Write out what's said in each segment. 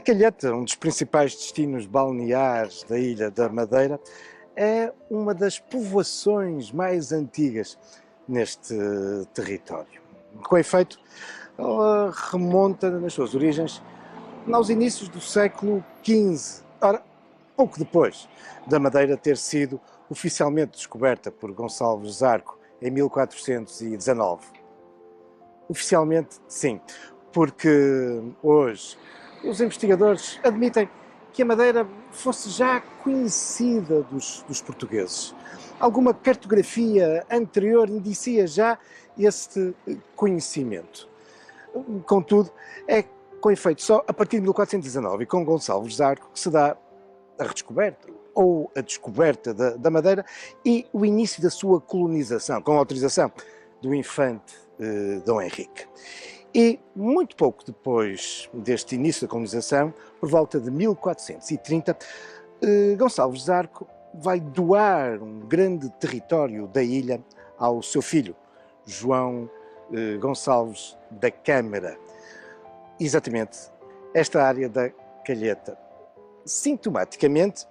Calheta, um dos principais destinos balneares da Ilha da Madeira, é uma das povoações mais antigas neste território. Com efeito, ela remonta nas suas origens aos inícios do século XV, ora, pouco depois da Madeira ter sido oficialmente descoberta por Gonçalves Zarco em 1419. Oficialmente, sim, porque hoje os investigadores admitem que a Madeira fosse já conhecida dos portugueses. Alguma cartografia anterior indicia já este conhecimento. Contudo, é com efeito só a partir de 1419 e com Gonçalves Zarco que se dá a redescoberta ou a descoberta da Madeira e o início da sua colonização, com a autorização do infante Dom Henrique. E muito pouco depois deste início da colonização, por volta de 1430, Gonçalves Zarco vai doar um grande território da ilha ao seu filho, João Gonçalves da Câmara. Exatamente esta área da Calheta. Sintomaticamente,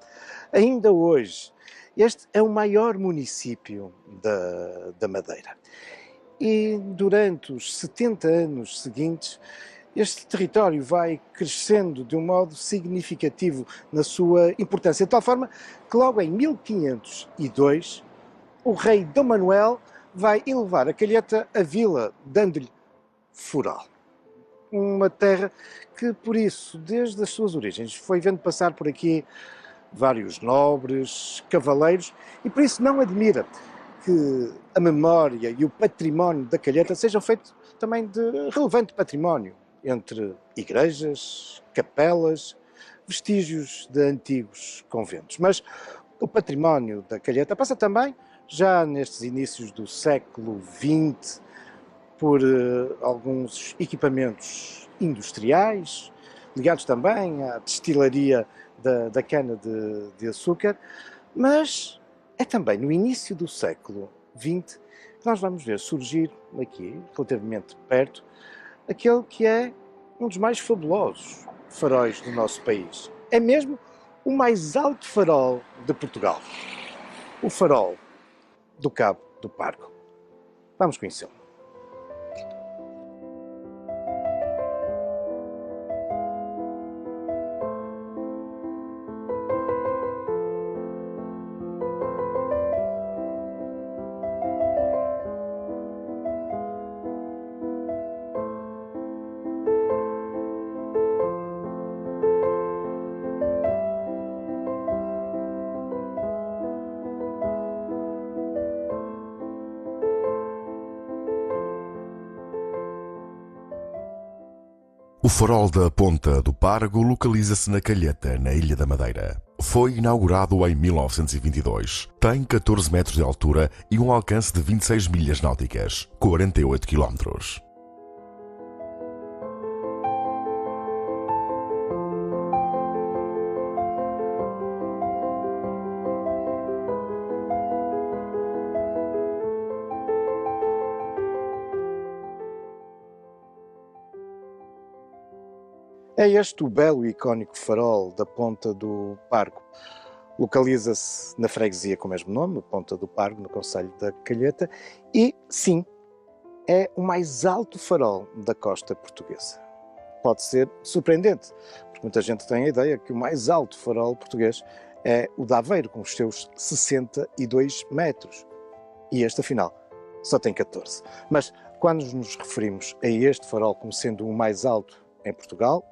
ainda hoje, este é o maior município da Madeira. E durante os 70 anos seguintes, este território vai crescendo de um modo significativo na sua importância, de tal forma que logo em 1502 o rei Dom Manuel vai elevar a Calheta a vila, dando-lhe Foral. Uma terra que, por isso, desde as suas origens, foi vendo passar por aqui vários nobres, cavaleiros, e por isso não admira que a memória e o património da Calheta sejam feitos também de relevante património, entre igrejas, capelas, vestígios de antigos conventos. Mas o património da Calheta passa também, já nestes inícios do século XX, por alguns equipamentos industriais, ligados também à destilaria da cana de açúcar, mas é também no início do século XX que nós vamos ver surgir aqui, relativamente perto, aquele que é um dos mais fabulosos faróis do nosso país. É mesmo o mais alto farol de Portugal. O farol do Cabo do Pargo. Vamos conhecê-lo. O farol da Ponta do Pargo localiza-se na Calheta, na Ilha da Madeira. Foi inaugurado em 1922. Tem 14 metros de altura e um alcance de 26 milhas náuticas, 48 quilómetros. É este o belo e icónico farol da Ponta do Pargo. Localiza-se na freguesia com o mesmo nome, Ponta do Pargo, no concelho da Calheta, e, sim, é o mais alto farol da costa portuguesa. Pode ser surpreendente, porque muita gente tem a ideia que o mais alto farol português é o de Aveiro, com os seus 62 metros. E este, afinal, só tem 14. Mas, quando nos referimos a este farol como sendo o mais alto em Portugal,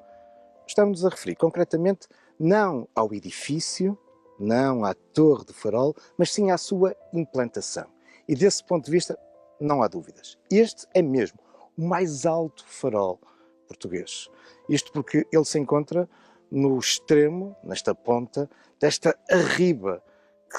estamos a referir concretamente não ao edifício, não à torre de farol, mas sim à sua implantação. E desse ponto de vista, não há dúvidas. Este é mesmo o mais alto farol português. Isto porque ele se encontra no extremo, nesta ponta, desta arriba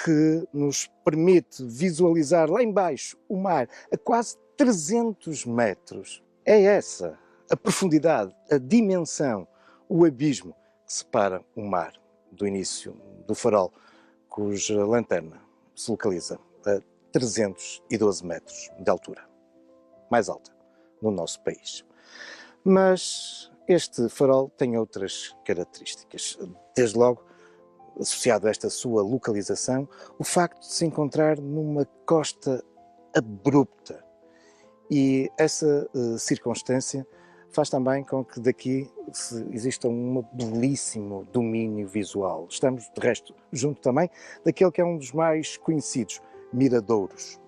que nos permite visualizar lá embaixo o mar a quase 300 metros. É essa a profundidade, a dimensão, o abismo que separa o mar do início do farol, cuja lanterna se localiza a 312 metros de altura, mais alta no nosso país. Mas Este farol tem outras características. Desde logo, associado a esta sua localização, o facto de se encontrar numa costa abrupta. E essa circunstância faz também com que daqui exista um belíssimo domínio visual. Estamos, de resto, junto também daquele que é um dos mais conhecidos miradouros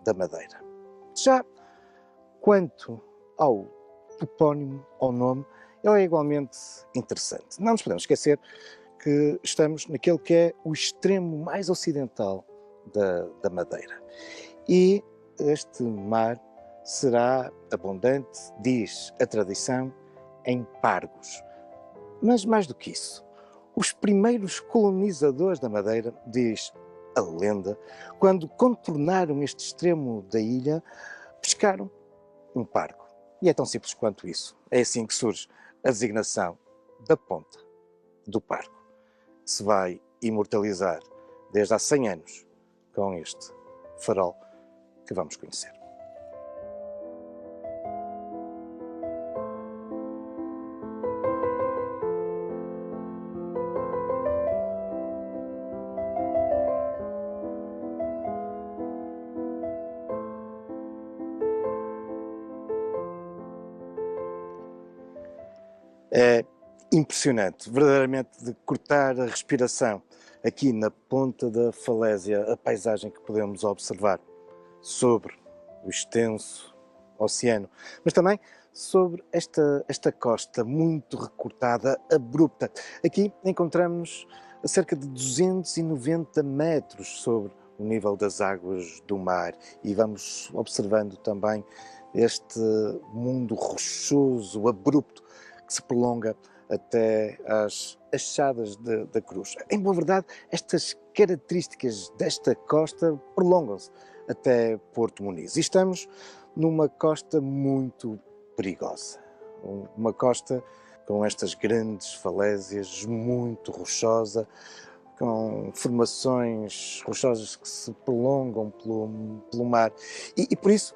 da Madeira. Já quanto ao topónimo, ao nome, ele é igualmente interessante. Não nos podemos esquecer que estamos naquele que é o extremo mais ocidental da Madeira. E este mar será abundante, diz a tradição, em pargos. Mas mais do que isso, os primeiros colonizadores da Madeira, diz a lenda, quando contornaram este extremo da ilha, pescaram um pargo. E é tão simples quanto isso. É assim que surge a designação da ponta do pargo, que se vai imortalizar desde há 100 anos com este farol que vamos conhecer. É impressionante, verdadeiramente, de cortar a respiração aqui na ponta da falésia, a paisagem que podemos observar sobre o extenso oceano, mas também sobre esta costa muito recortada, abrupta. Aqui encontramos a cerca de 290 metros sobre o nível das águas do mar e vamos observando também este mundo rochoso, abrupto, que se prolonga até às achadas da Cruz. Em boa verdade, estas características desta costa prolongam-se até Porto Muniz. E estamos numa costa muito perigosa. Uma costa com estas grandes falésias, muito rochosa, com formações rochosas que se prolongam pelo mar. E por isso,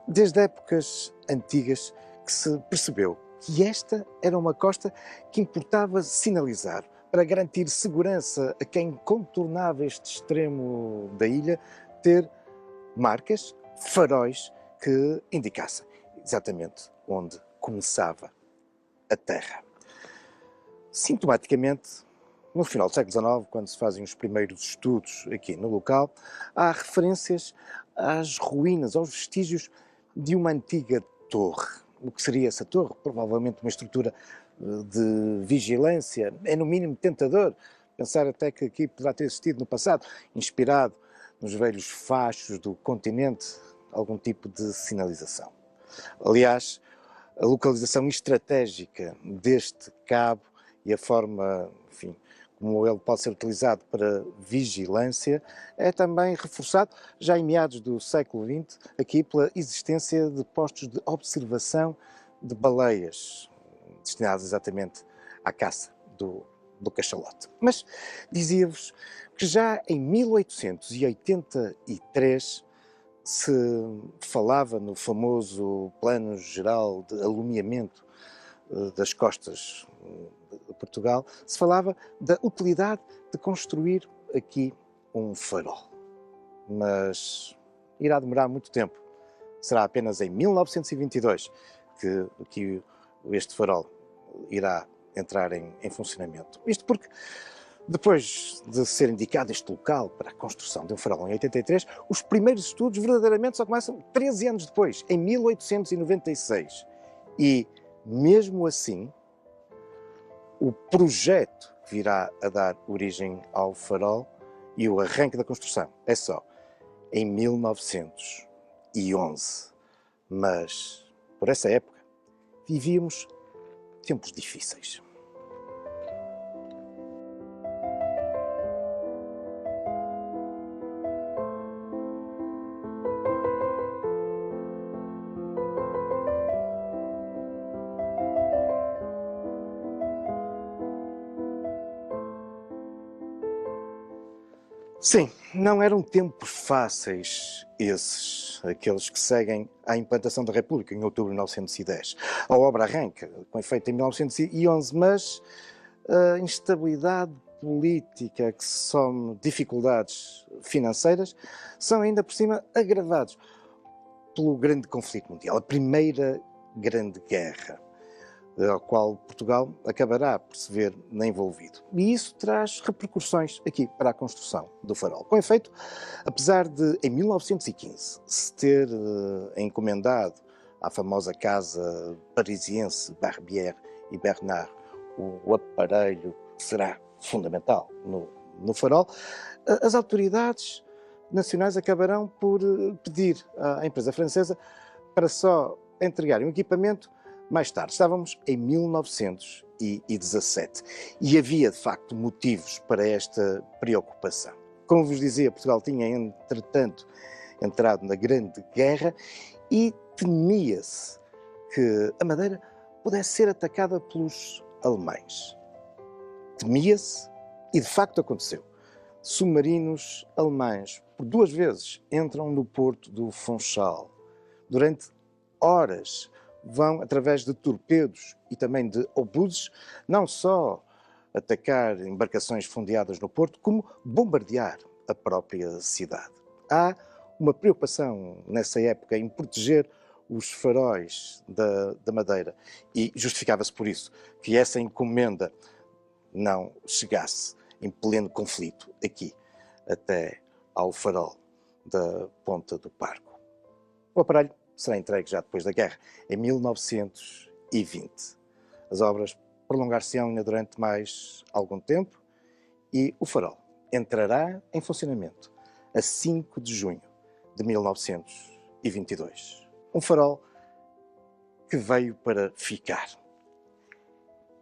desde épocas antigas, que se percebeu que esta era uma costa que importava sinalizar para garantir segurança a quem contornava este extremo da ilha, ter marcas, faróis que indicassem exatamente onde começava a terra. Sintomaticamente, no final do século XIX, quando se fazem os primeiros estudos aqui no local, há referências às ruínas, aos vestígios de uma antiga torre. O que seria essa torre? Provavelmente uma estrutura de vigilância. É no mínimo tentador pensar até que aqui poderá ter existido no passado, inspirado nos velhos fachos do continente, algum tipo de sinalização. Aliás, a localização estratégica deste cabo e a forma, enfim, como ele pode ser utilizado para vigilância, é também reforçado, já em meados do século XX, aqui pela existência de postos de observação de baleias, destinados exatamente à caça do cachalote. Mas dizia-vos que já em 1883 se falava no famoso Plano Geral de Alumiamento das costas de Portugal, se falava da utilidade de construir aqui um farol. Mas irá demorar muito tempo. Será apenas em 1922 que este farol irá entrar em funcionamento. Isto porque, depois de ser indicado este local para a construção de um farol em 83, os primeiros estudos verdadeiramente só começam 13 anos depois, em 1896. E, mesmo assim, o projeto que virá a dar origem ao farol e o arranque da construção é só em 1911. Mas, por essa época, vivíamos tempos difíceis. Sim, não eram tempos fáceis aqueles que seguem à implantação da República, em outubro de 1910. A obra arranca, com efeito, em 1911, mas a instabilidade política que some dificuldades financeiras são ainda por cima agravados pelo grande conflito mundial, a primeira grande guerra, ao qual Portugal acabará por se ver envolvido. E isso traz repercussões aqui para a construção do farol. Com efeito, apesar de, em 1915, se ter encomendado à famosa casa parisiense Barbier e Bernard o aparelho que será fundamental no farol, as autoridades nacionais acabarão por pedir à empresa francesa para só entregarem o equipamento mais tarde. Estávamos em 1917 e havia, de facto, motivos para esta preocupação. Como vos dizia, Portugal tinha, entretanto, entrado na Grande Guerra e temia-se que a Madeira pudesse ser atacada pelos alemães. Temia-se e, de facto, aconteceu. Submarinos alemães, por 2 vezes, entram no porto do Funchal. Durante horas vão, através de torpedos e também de obuses, não só atacar embarcações fundeadas no porto, como bombardear a própria cidade. Há uma preocupação nessa época em proteger os faróis da Madeira e justificava-se por isso que essa encomenda não chegasse em pleno conflito aqui, até ao farol da Ponta do Pargo. O aparelho será entregue já depois da guerra, em 1920. As obras prolongar-se-ão ainda durante mais algum tempo e o farol entrará em funcionamento a 5 de junho de 1922. Um farol que veio para ficar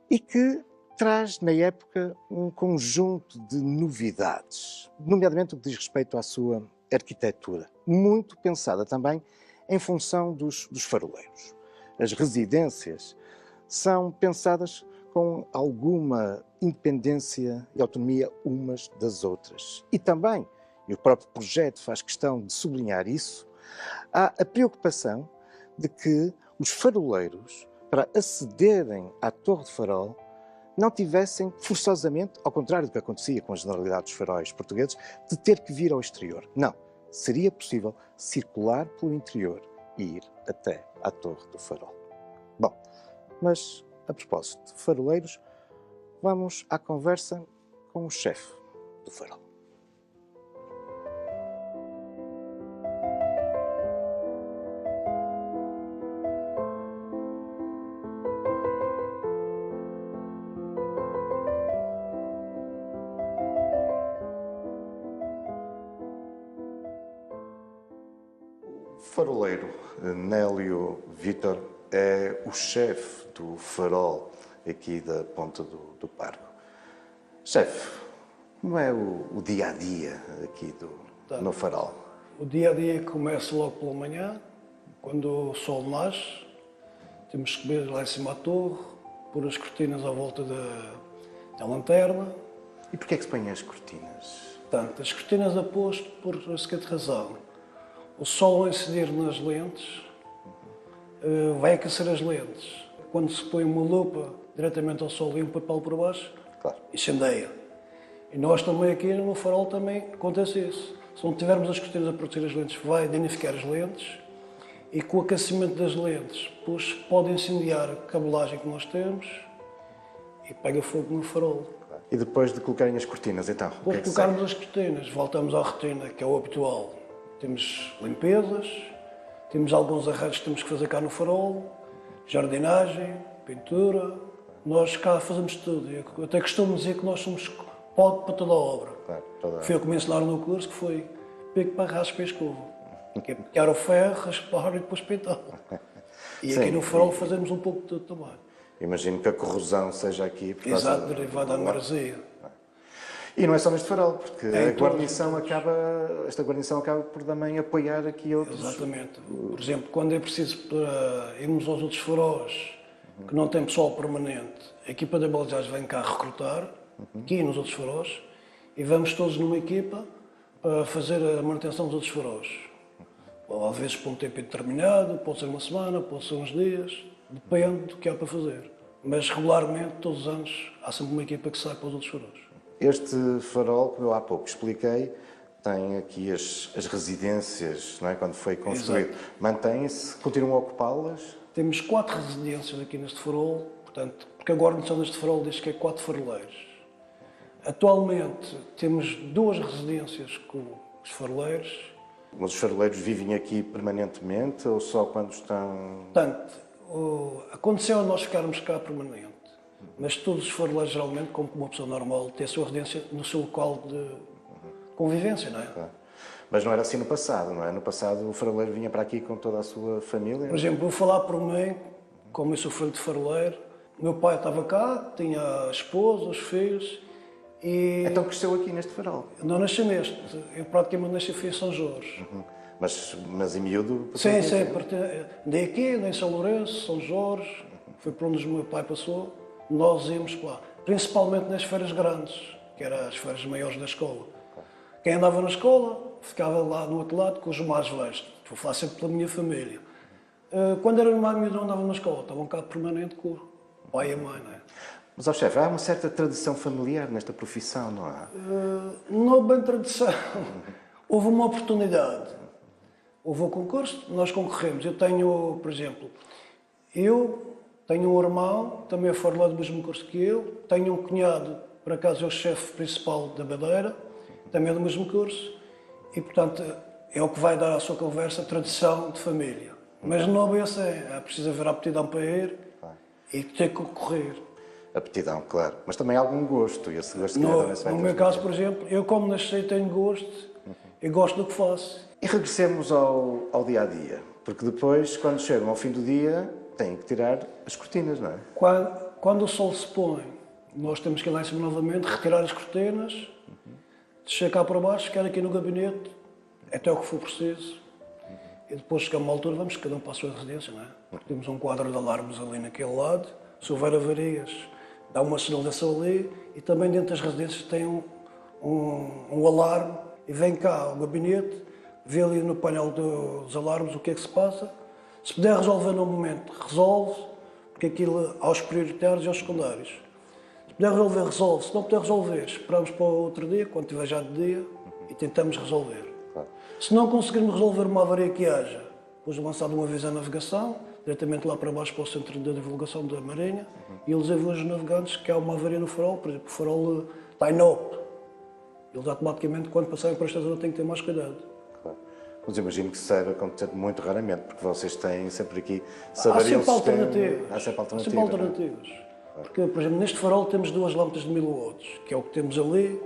e que traz, na época, um conjunto de novidades, nomeadamente o que diz respeito à sua arquitetura, muito pensada também em função dos faroleiros. As residências são pensadas com alguma independência e autonomia umas das outras. E também, e o próprio projeto faz questão de sublinhar isso, há a preocupação de que os faroleiros, para acederem à Torre de Farol, não tivessem forçosamente, ao contrário do que acontecia com a generalidade dos faróis portugueses, de ter que vir ao exterior. Não, seria possível circular pelo interior e ir até à Torre do Farol. Bom, mas a propósito de faroleiros, vamos à conversa com o chefe do farol. Faroleiro Nélio Vítor é o chefe do farol aqui da Ponta do Pargo. Chefe, como é o dia-a-dia aqui no farol? O dia-a-dia começa logo pela manhã, quando o sol nasce, temos que ver lá em cima a torre, pôr as cortinas à volta da lanterna. E porquê é que se põem as cortinas? Portanto, as cortinas a posto por a seguinte razão. O sol ao incidir nas lentes vai aquecer as lentes. Quando se põe uma lupa diretamente ao sol e um papel por baixo, claro, incendeia. E nós também aqui no farol também acontece isso. Se não tivermos as cortinas a proteger as lentes, vai danificar as lentes e com o aquecimento das lentes, pois pode incendiar a cabelagem que nós temos e pega fogo no farol. E depois de colocarem as cortinas, então? Depois de colocarmos as cortinas, voltamos à rotina, que é o habitual. Temos limpezas, temos alguns arranjos que temos que fazer cá no farol, jardinagem, pintura. Nós cá fazemos tudo. Eu até costumo dizer que nós somos pode para toda a obra. Claro, Foi o que me ensinaram no curso, que foi pico para raspa e escova. Que é picar o ferro, raspar e depois pintar. E aqui no farol fazemos um pouco de tudo também. Imagino que a corrosão seja aqui por causa Exato, derivada da maresia. E não é só neste farol, porque esta guarnição acaba por também apoiar aqui outros. Exatamente. Por exemplo, quando é preciso para irmos aos outros faróis, que não tem pessoal permanente, a equipa de balizagem vem cá recrutar, aqui nos outros faróis, e vamos todos numa equipa para fazer a manutenção dos outros faróis. ou às vezes por um tempo indeterminado, pode ser uma semana, pode ser uns dias, depende do que há para fazer. Mas regularmente, todos os anos, há sempre uma equipa que sai para os outros faróis. Este farol, como eu há pouco expliquei, tem aqui as residências, não é? Quando foi construído. Mantém-se, continuam a ocupá-las? Temos 4 residências aqui neste farol, portanto, porque a guarnição deste farol diz que é 4 faroleiros. Atualmente temos 2 residências com os faroleiros. Mas os faroleiros vivem aqui permanentemente ou só quando estão... Portanto, aconteceu nós ficarmos cá permanente, mas todos os faroleiros geralmente, como uma pessoa normal, têm a sua residência no seu local de convivência, não é? Claro. Mas não era assim no passado, não é? No passado o faroleiro vinha para aqui com toda a sua família? Por exemplo, vou falar por mim, como eu sou filho de faroleiro, meu pai estava cá, tinha a esposa, os filhos e... Então cresceu aqui neste farol? Não nasci neste, eu praticamente nasci fui em São Jorge. Mas em miúdo... Sim, andei aqui, andei em São Lourenço, São Jorge, foi para onde o meu pai passou, nós íamos para lá, principalmente nas feiras grandes, que eram as feiras maiores da escola. Quem andava na escola ficava lá no outro lado com os mais velhos. Vou falar sempre pela minha família. Quando era mais miúdo, não andava na escola, estavam cá permanente com o pai e a mãe. Não é? Mas, ó chefe, há uma certa tradição familiar nesta profissão, não há? Não houve bem tradição. Houve uma oportunidade. Houve um concurso, nós concorremos. Eu tenho, por exemplo, eu tenho um irmão, também é faroleiro do mesmo curso que eu, tenho um cunhado, por acaso é o chefe principal da Madeira, também é do mesmo curso, e portanto é o que vai dar à sua conversa tradição de família. Mas não é assim, é preciso haver aptidão para ir e ter que concorrer. Aptidão, claro. Mas também há algum gosto, e esse gosto também se vai No meu caso, por exemplo, eu como nasci tenho gosto e gosto do que faço. E regressemos ao dia-a-dia, porque depois, quando chegam ao fim do dia, têm que tirar as cortinas, não é? Quando o sol se põe, nós temos que ir lá em cima novamente, retirar as cortinas, descer cá para baixo, ficar aqui no gabinete, até o que for preciso. E depois, chegamos a uma altura, vamos cada um para a sua residência, não é? Porque temos um quadro de alarmes ali naquele lado, se houver avarias, dá uma sinalização ali, e também dentro das residências tem um alarme, e vem cá ao gabinete, vê ali no painel dos alarmes o que é que se passa. Se puder resolver no momento, resolve, porque aquilo há os prioritários e aos secundários. Se puder resolver, resolve. Se não puder resolver, esperamos para o outro dia, quando estiver já de dia, e tentamos resolver. Claro. Se não conseguirmos resolver uma avaria que haja, depois lançado uma vez a navegação, diretamente lá para baixo para o Centro de Divulgação da Marinha, e eles avisam os navegantes que há uma avaria no farol, por exemplo, o farol está inópio. Eles automaticamente, quando passarem por esta zona, têm que ter mais cuidado. Claro. Mas imagino que isso deve acontecer muito raramente, porque vocês têm sempre aqui... Há sempre alternativas. Há sempre alternativas. Há sempre alternativas. Porque, por exemplo, neste farol temos 2 lâmpadas de 1000 watts, que é o que temos ali,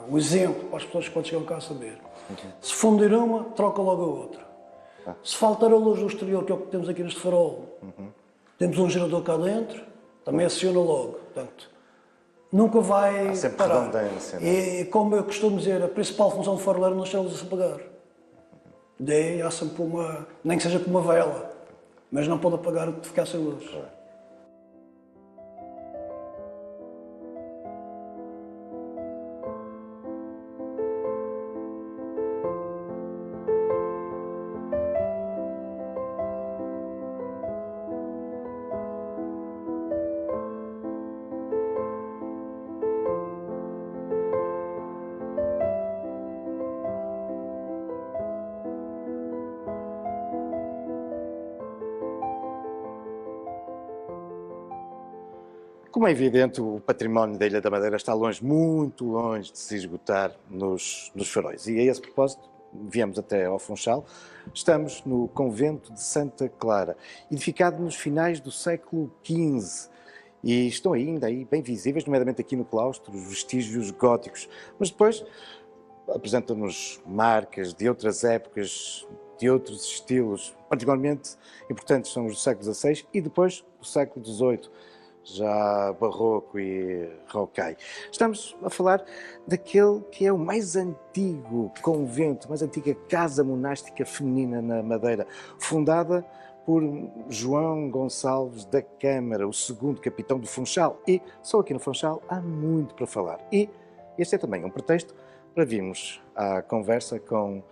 o exemplo para as pessoas que quando chegam cá a saber. Se fundir uma, troca logo a outra. Se faltar a luz do exterior, que é o que temos aqui neste farol, temos um gerador cá dentro, também aciona logo. Portanto, nunca vai há sempre parar. redundância. Não é? E como eu costumo dizer, a principal função do faroleiro não é a luz a se apagar. Daí há sempre nem que seja com uma vela, mas não pode apagar de ficar sem luz. Como é evidente, o património da Ilha da Madeira está longe, muito longe de se esgotar nos faróis. E a esse propósito, viemos até ao Funchal. Estamos no convento de Santa Clara, edificado nos finais do século XV. E estão ainda aí bem visíveis, nomeadamente aqui no claustro, os vestígios góticos. Mas depois apresentam-nos marcas de outras épocas, de outros estilos. Particularmente importantes são os do século XVI e depois do século XVIII. Já barroco e rocaille. Estamos a falar daquele que é o mais antigo convento, a mais antiga casa monástica feminina na Madeira, fundada por João Gonçalves da Câmara, o segundo capitão do Funchal. E só aqui no Funchal há muito para falar. E este é também um pretexto para virmos à conversa com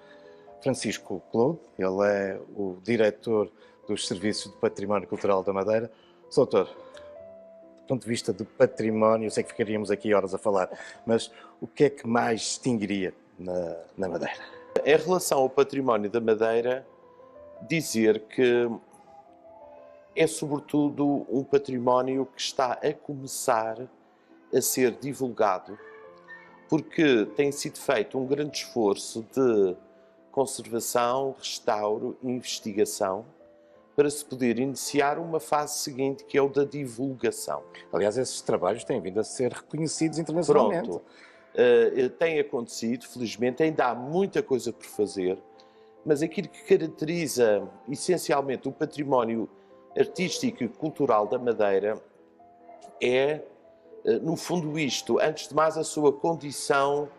Francisco Claude, ele é o diretor dos Serviços de Património Cultural da Madeira. Doutor, do ponto de vista do património, eu sei que ficaríamos aqui horas a falar, mas o que é que mais distinguiria na Madeira? Em relação ao património da Madeira, dizer que é sobretudo um património que está a começar a ser divulgado, porque tem sido feito um grande esforço de conservação, restauro e investigação para se poder iniciar uma fase seguinte, que é o da divulgação. Aliás, esses trabalhos têm vindo a ser reconhecidos internacionalmente. Pronto, tem acontecido, felizmente, ainda há muita coisa por fazer, mas aquilo que caracteriza essencialmente o património artístico e cultural da Madeira é, no fundo, isto, antes de mais, a sua condição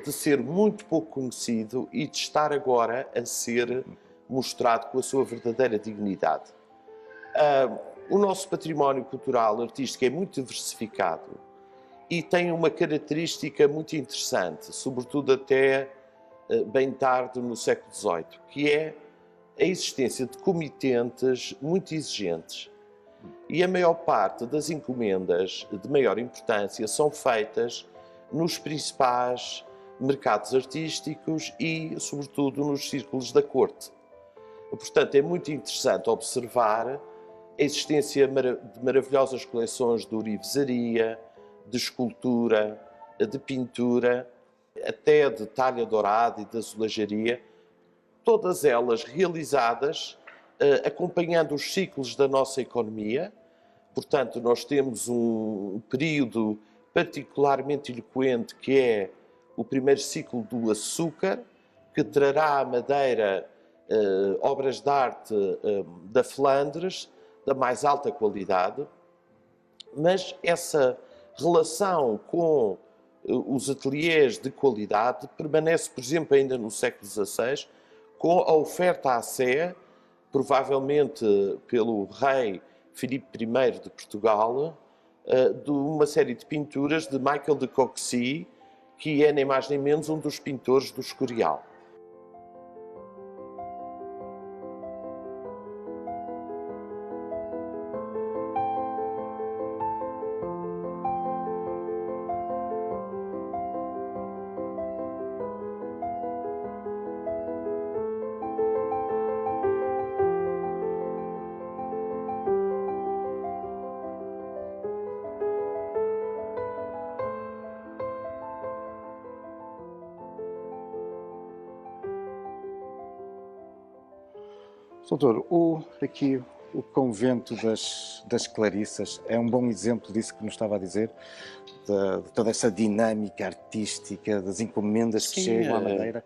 de ser muito pouco conhecido e de estar agora a ser mostrado com a sua verdadeira dignidade. O nosso património cultural artístico é muito diversificado e tem uma característica muito interessante, sobretudo até bem tarde no século XVIII, que é a existência de comitentes muito exigentes. E a maior parte das encomendas de maior importância são feitas nos principais mercados artísticos e, sobretudo, nos círculos da corte. Portanto, é muito interessante observar a existência de maravilhosas coleções de ourivesaria, de escultura, de pintura, até de talha dourada e de azulejaria, todas elas realizadas acompanhando os ciclos da nossa economia. Portanto, nós temos um período particularmente eloquente, que é o primeiro ciclo do açúcar, que trará à Madeira obras de arte da Flandres, da mais alta qualidade, mas essa relação com os ateliês de qualidade permanece, por exemplo, ainda no século XVI, com a oferta à Sé, provavelmente pelo rei Filipe I de Portugal, de uma série de pinturas de Michael de Coxy, que é nem mais nem menos um dos pintores do Escorial. Doutor, aqui o convento das Clarissas é um bom exemplo disso que nos estava a dizer, de toda essa dinâmica artística, das encomendas que chegam à Madeira.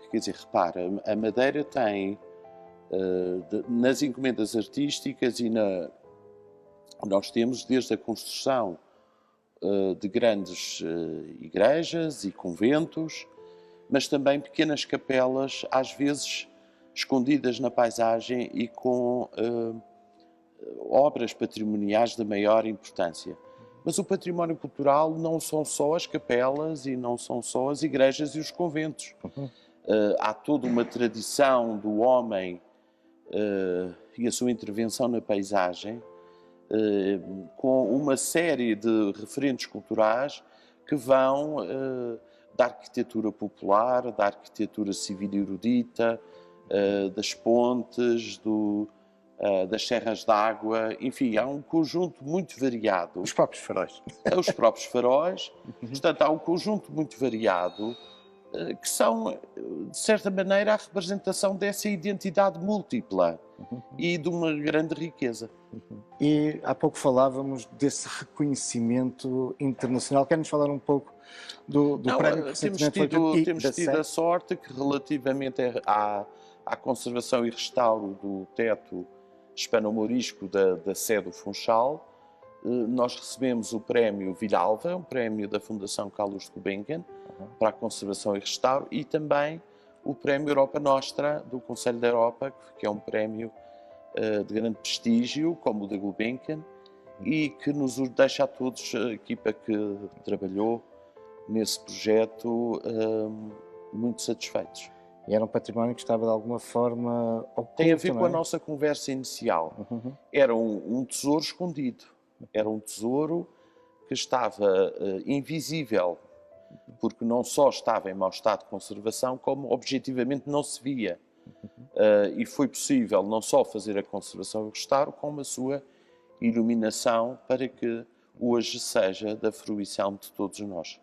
Quer dizer, repara, a Madeira tem, nas encomendas artísticas nós temos desde a construção de grandes igrejas e conventos, mas também pequenas capelas, às vezes escondidas na paisagem e com obras patrimoniais de maior importância. Mas o património cultural não são só as capelas e não são só as igrejas e os conventos. Há toda uma tradição do homem e a sua intervenção na paisagem, com uma série de referentes culturais que vão da arquitetura popular, da arquitetura civil erudita, das pontes, das serras d'água, enfim, há um conjunto muito variado. Os próprios faróis. Os próprios faróis. Portanto, há um conjunto muito variado que são, de certa maneira, a representação dessa identidade múltipla e de uma grande riqueza. E há pouco falávamos desse reconhecimento internacional. Quer-nos falar um pouco do prémio que recentemente foi dado? Temos tido a sorte que, relativamente à conservação e restauro do teto hispano-mourisco da Sé do Funchal, nós recebemos o prémio Villalva, um prémio da Fundação Carlos Gulbenkian, para a conservação e restauro, e também o prémio Europa Nostra, do Conselho da Europa, que é um prémio de grande prestígio, como o da Gulbenkian, e que nos deixa a todos, a equipa que trabalhou nesse projeto, muito satisfeitos. E era um património que estava de alguma forma oculto, Tem a ver não com a é? nossa conversa inicial. Era um tesouro escondido. Era um tesouro que estava invisível, porque não só estava em mau estado de conservação, como objetivamente não se via. E foi possível não só fazer a conservação e o restauro, como a sua iluminação para que hoje seja da fruição de todos nós.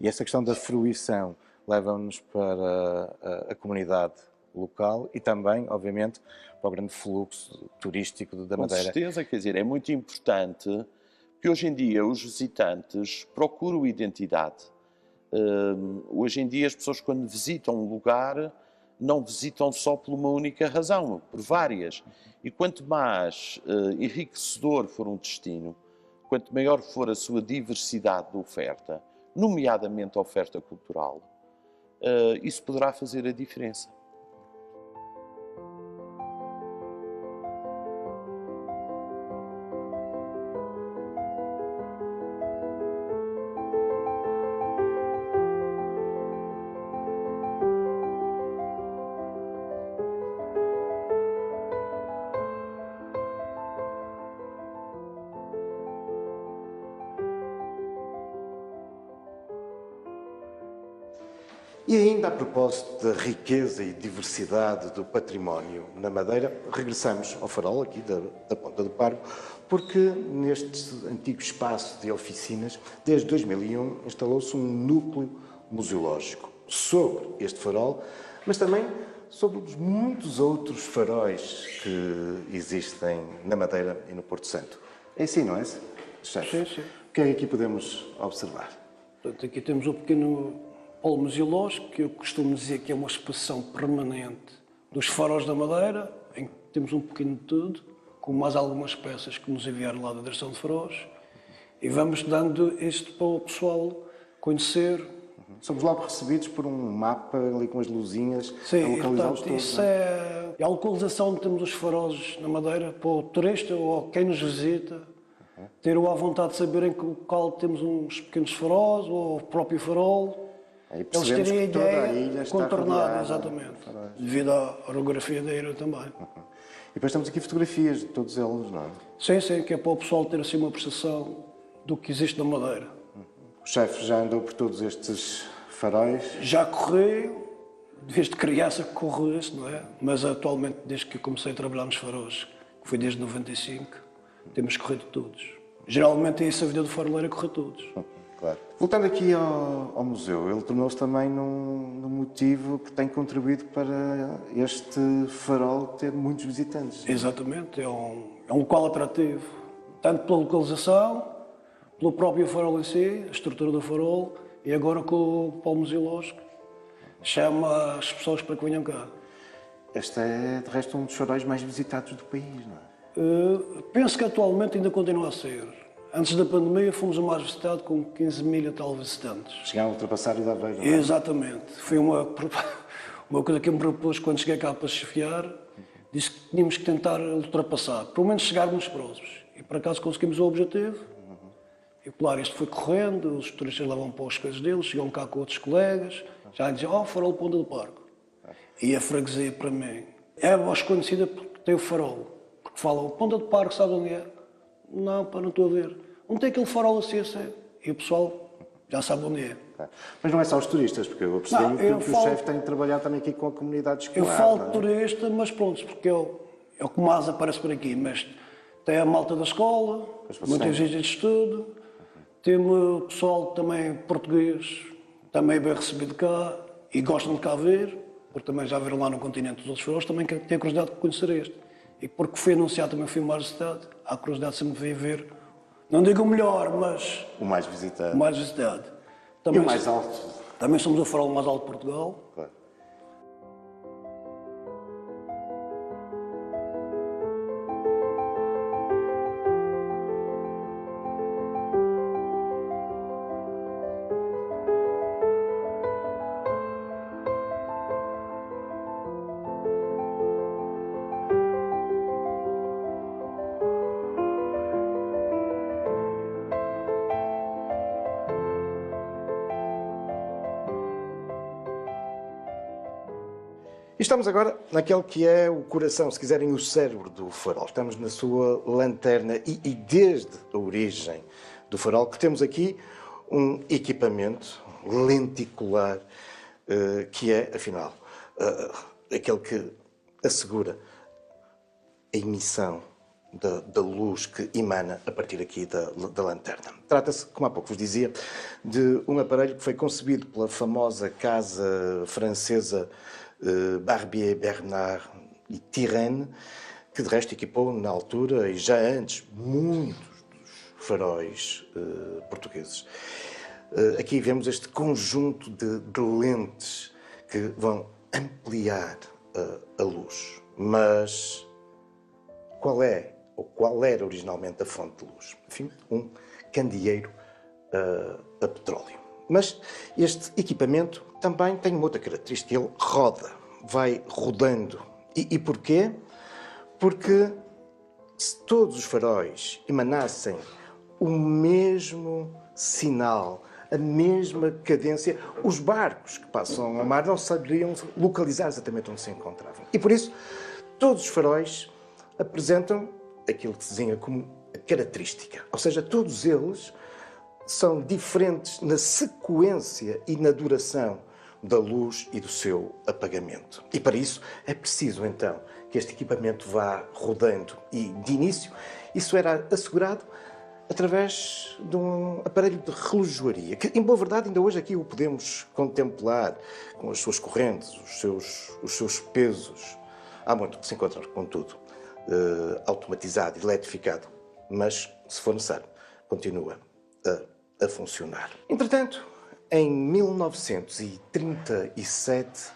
E essa questão da fruição leva-nos para a comunidade local e também, obviamente, para o grande fluxo turístico da Com Madeira. certeza, quer dizer, é muito importante que hoje em dia os visitantes procuram identidade. Hoje em dia as pessoas quando visitam um lugar não visitam só por uma única razão, por várias. E quanto mais enriquecedor for um destino, quanto maior for a sua diversidade de oferta, nomeadamente a oferta cultural, isso poderá fazer a diferença. E ainda a propósito da riqueza e diversidade do património na Madeira, regressamos ao farol aqui da Ponta do Pargo, porque neste antigo espaço de oficinas, desde 2001, instalou-se um núcleo museológico sobre este farol, mas também sobre os muitos outros faróis que existem na Madeira e no Porto Santo. É assim, não é, chefe? Sim, sim. O que é que aqui podemos observar? Portanto, aqui temos um pequeno polo museológico, que eu costumo dizer que é uma exposição permanente dos faróis da Madeira, em que temos um pouquinho de tudo, com mais algumas peças que nos enviaram lá da direção de faróis, e vamos dando isto para o pessoal conhecer. Somos logo recebidos por um mapa ali com as luzinhas, a Sim, localizá-los portanto, todos. isso não é? é a localização que temos os faróis na Madeira para o turista ou quem nos visita ter a vontade de saber em que local temos uns pequenos faróis ou o próprio farol. Aí Eles percebemos terem a que toda a ilha ideia está contornada, rodeada exatamente, de faróis. devido à orografia da ilha também. E depois temos aqui fotografias de todos eles, não é? Sim, sim, que é para o pessoal ter assim uma percepção do que existe na Madeira. O chefe já andou por todos estes faróis. Já corri, desde criança que corro isso, não é? Mas atualmente, desde que comecei a trabalhar nos faróis, que foi desde 95, temos corrido todos. Geralmente é essa a vida do faroleiro, é correr todos. Claro. Voltando aqui ao museu, ele tornou-se também num motivo que tem contribuído para este farol ter muitos visitantes. Exatamente, é um local atrativo, tanto pela localização, pelo próprio farol em si, a estrutura do farol, e agora com o polo museológico, chama as pessoas para que venham cá. Este é, de resto, um dos faróis mais visitados do país, não é? Penso que atualmente ainda continua a ser. Antes da pandemia fomos o mais visitado com 15 mil e tal visitantes. Chegaram a ultrapassar o de Aveiro, não é? Exatamente. Foi uma coisa que eu me propus quando cheguei cá para chefiar, disse que tínhamos que tentar ultrapassar, pelo menos chegar nos próximos. E por acaso conseguimos o objetivo. E claro, isto foi correndo, os turistas levam para as coisas deles, chegam cá com outros colegas, já diziam, farol Ponta do Parque. E a freguesia para mim é mais conhecida porque tem o farol. Porque falam, Ponta do Parque, sabe onde é? Não, pá, não estou a ver. Onde tem aquele farol assim, assim? E o pessoal já sabe onde é. Mas não é só os turistas, porque eu percebi Não, que o chefe tem de trabalhar também aqui com a comunidade escolar. Eu falo não é? turista, mas pronto, porque é o que mais aparece por aqui. Mas tem a malta da escola, muita gente de estudo, temos o pessoal também português, também bem recebido cá e gostam de cá ver, porque também já viram lá no continente os outros faróis, também têm a curiosidade de conhecer este. E porque foi anunciado também foi mais visitado, há curiosidade sempre de ver, não digo o melhor, mas O mais visitado. o mais visitado. E Também, o mais alto. também somos o farol mais alto de Portugal. Claro. E estamos agora naquele que é o coração, se quiserem, o cérebro do farol. Estamos na sua lanterna e desde a origem do farol que temos aqui um equipamento lenticular que é, afinal, aquele que assegura a emissão da luz que emana a partir aqui da lanterna. Trata-se, como há pouco vos dizia, de um aparelho que foi concebido pela famosa casa francesa Barbier, Bernard e Turenne, que de resto equipou na altura e já antes muitos dos faróis portugueses. Aqui vemos este conjunto de lentes que vão ampliar a luz. Mas qual é, ou qual era originalmente a fonte de luz? Enfim, um candeeiro a petróleo. Mas este equipamento também tem uma outra característica, ele roda, vai rodando. E porquê? Porque se todos os faróis emanassem o mesmo sinal, a mesma cadência, os barcos que passam ao mar não saberiam localizar exatamente onde se encontravam. E por isso, todos os faróis apresentam aquilo que se desenha como a característica. Ou seja, todos eles são diferentes na sequência e na duração da luz e do seu apagamento. E para isso é preciso, então, que este equipamento vá rodando. E, de início, isso era assegurado através de um aparelho de relojoaria, que, em boa verdade, ainda hoje aqui o podemos contemplar com as suas correntes, os seus pesos. Há muito que se encontra, contudo, automatizado, eletrificado, mas, se for necessário, continua a funcionar. Entretanto, em 1937,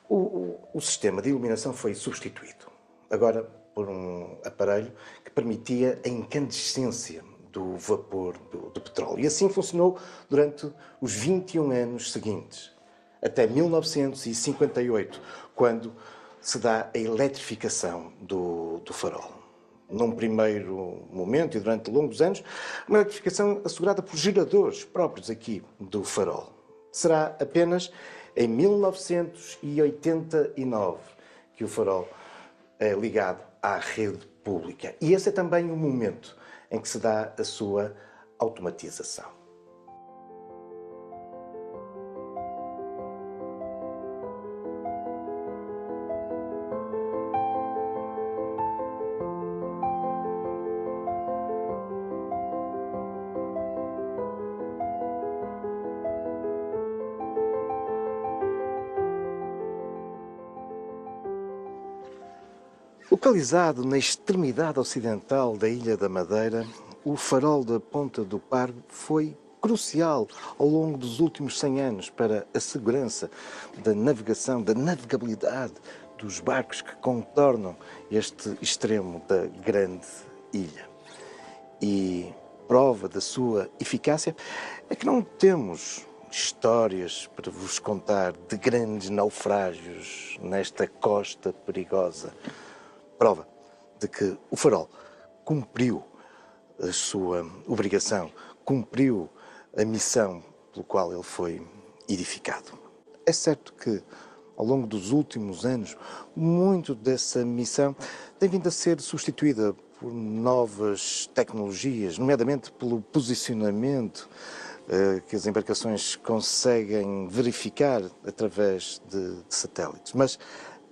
o sistema de iluminação foi substituído, agora por um aparelho que permitia a incandescência do vapor do petróleo. E assim funcionou durante os 21 anos seguintes, até 1958, quando se dá a eletrificação do farol. Num primeiro momento e durante longos anos, uma eletrificação assegurada por geradores próprios aqui do farol. Será apenas em 1989 que o farol é ligado à rede pública. E esse é também o momento em que se dá a sua automatização. Localizado na extremidade ocidental da Ilha da Madeira, o farol da Ponta do Pargo foi crucial ao longo dos últimos 100 anos para a segurança da navegação, da navegabilidade dos barcos que contornam este extremo da grande ilha. E prova da sua eficácia é que não temos histórias para vos contar de grandes naufrágios nesta costa perigosa. Prova de que o farol cumpriu a sua obrigação, cumpriu a missão pelo qual ele foi edificado. É certo que, ao longo dos últimos anos, muito dessa missão tem vindo a ser substituída por novas tecnologias, nomeadamente pelo posicionamento que as embarcações conseguem verificar através de satélites. Mas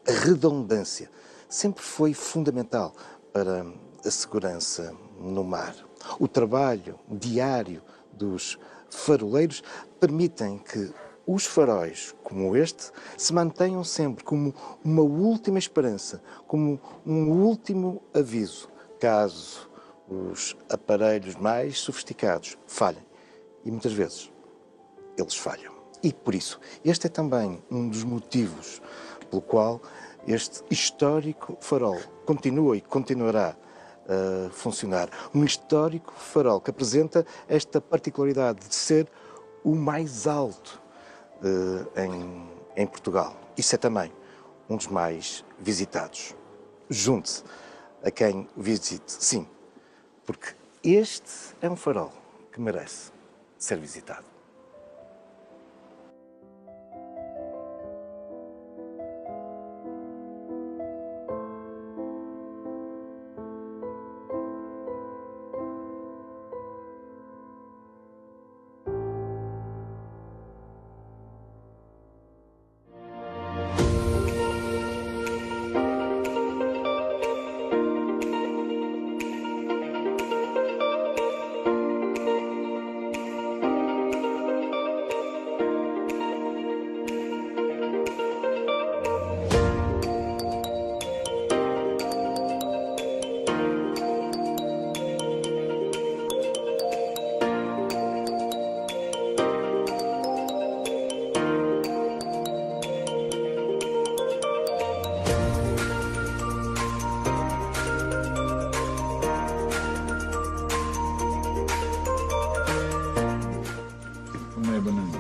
a redundância sempre foi fundamental para a segurança no mar. O trabalho diário dos faroleiros permitem que os faróis como este se mantenham sempre como uma última esperança, como um último aviso, caso os aparelhos mais sofisticados falhem. E muitas vezes eles falham. E por isso, este é também um dos motivos pelo qual este histórico farol continua e continuará a funcionar. Um histórico farol que apresenta esta particularidade de ser o mais alto em Portugal. Isso é também um dos mais visitados. Junte-se a quem visite, sim, porque este é um farol que merece ser visitado.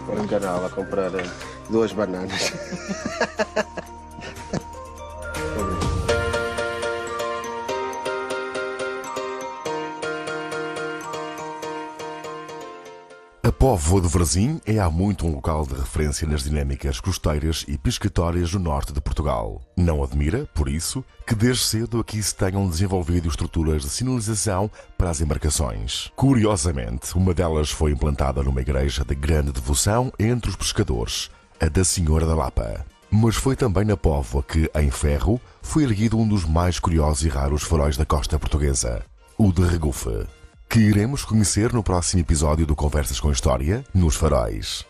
Foi um canal a comprar 2 bananas. A Póvoa de Varzim é há muito um local de referência nas dinâmicas costeiras e pescatórias do norte de Portugal. Não admira, por isso, que desde cedo aqui se tenham desenvolvido estruturas de sinalização para as embarcações. Curiosamente, uma delas foi implantada numa igreja de grande devoção entre os pescadores, a da Senhora da Lapa. Mas foi também na Póvoa que, em ferro, foi erguido um dos mais curiosos e raros faróis da costa portuguesa, o de Regufe, que iremos conhecer no próximo episódio do Conversas com História, nos Faróis.